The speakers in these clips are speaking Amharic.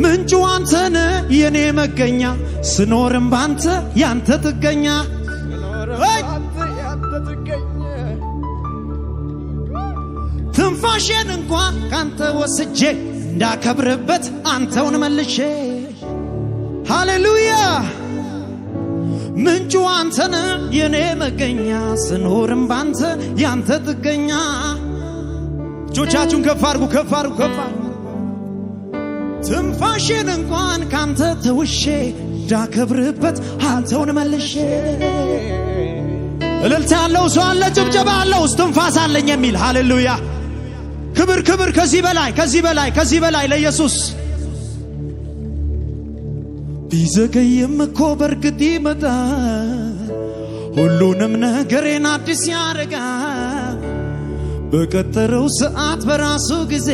ምንጩ አንተነ የኔ መገኛ ስኖርም ባንተ ያንተ ጥገኛ ትንፋሽን እንኳን ካንተ ወስጄ እንዳከብርበት አንተውን መልሼ ሃሌሉያ ምንጩ አንተነ የኔ መገኛ ስኖርም ባንተ ያንተ ጥገኛ እጆቻችሁን ከፍ አድርጉ ከፍ አድርጉ ከፍ አድርጉ ትንፋሽን እንኳን ካንተ ተውሼ እንዳከብርበት አንተውን መልሼ እልልታ ያለው ሰው አለ ጭብጨባ ያለው እስትንፋስ አለኝ የሚል ሃሌሉያ ክብር ክብር ከዚህ በላይ ከዚህ በላይ ከዚህ በላይ ለኢየሱስ ቢዘገይም እኮ በርግጥ ይመጣል ሁሉንም ነገሬን አዲስ ያደርጋል በቀጠረው ሰዓት በራሱ ጊዜ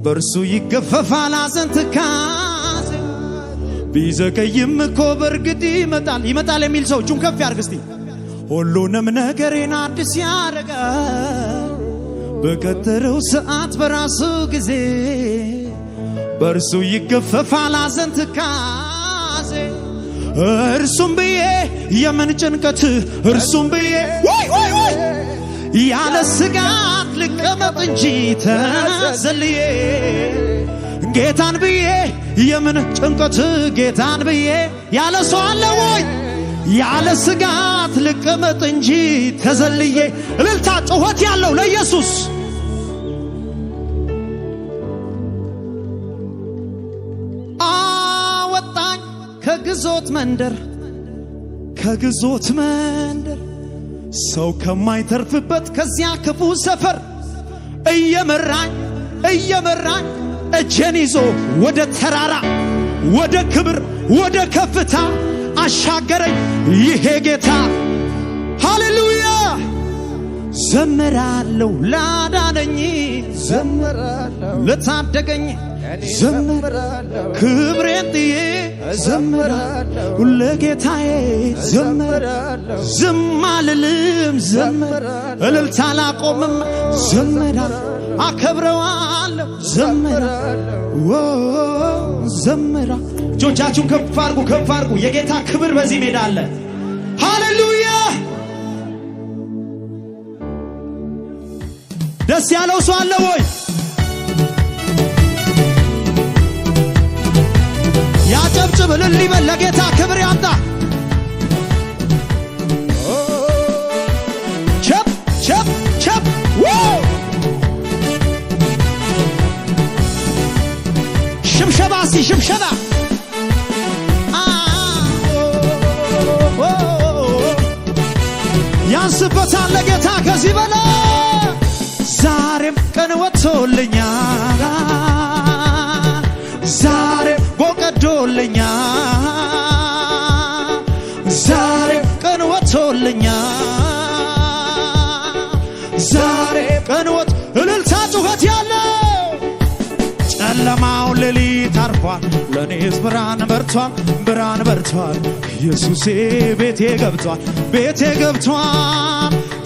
በርሱ ይገፈፋል ሐዘን ትካዜ ቢዘገይም እኮ በርግጥ ይመጣል ይመጣል የሚል ሰው እጁን ከፍ ያርግ እስቲ ሁሉንም ነገሬን አዲስ ያደርጋል በቀጠረው ሰዓት በራሱ ጊዜ በርሱ ይገፈፋል ሐዘን ትካዜ እርሱም ብዬ የምን ጭንቀት እርሱም ብዬ ያለ ስጋት ልቀመጥ እንጂ ተዘልዬ ጌታን ብዬ የምን ጭንቀት ጌታን ብዬ ያለ ሰው አለ ወይ ያለ ስጋት ልቀመጥ እንጂ ተዘልዬ እልልታ ጩኸት ያለው ለኢየሱስ አወጣኝ ከግዞት መንደር ሰው ከማይተርፍበት ከዚያ ክፉ ሰፈር እየመራኝ እጄን ይዞ ወደ ተራራ ወደ ክብር ወደ ከፍታ አሻገረኝ ይሄ ጌታ ሃሌሉያ ዘምራለሁ ላዳነኝ ዘምራለሁ ለታደገኝ ዘምራለሁ ክብሬን ጥዬ ዘምራለሁ ለጌታዬ ዘምራለሁ ዝም አልልም ዘምራለሁ እልልታ አላቆምም ዘምራለሁ አከብረዋለሁ ዘምራለሁ ዘምራለሁ እጆቻችሁን ከፍ አድርጉ የጌታ ክብር በዚህ ሜዳ አለ ሃሌሉያ ደስ ያለው ሰው አለ ወይ ያጨብጭብ እልል ይበል ለጌታ ክብር ያምጣ ቸፕ ቸፕ ቸፕ ሽብሸባ ሲ ሽብሸባ ያንስበታል ለጌታ ከዚህ በላይ ዛሬም ቀን ወጥቶልኛል ዛሬም ጎቀዶልኛል ዛሬም ቀን ወጥቶልኛል ዛሬም ቀን ወጥ እልልታ ጩኸት ያለው ጨለማው ሌሊት አርፏል ለኔስ ብርሃን በርቷል ኢየሱሴ ቤቴ ገብቷል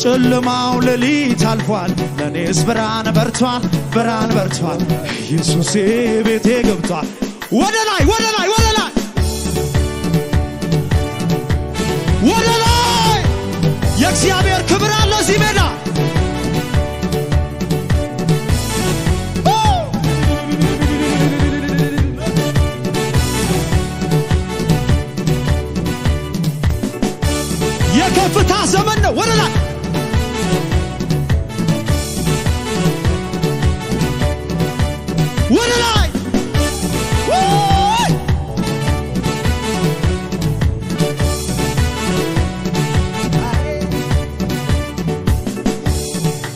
ጨለማው ሌሊት አልፏል ለኔስ ብርሃን በርቷል ኢየሱሴ ቤቴ ገብቷል ወደ ላይ የእግዚአብሔር ክብር አለ እዚህ ሜዳ የከፍታ ዘመን ነው ወደ ላይ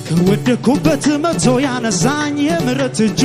ከወደኩበት መቶ ያነሳኝ የምሕረት እጁ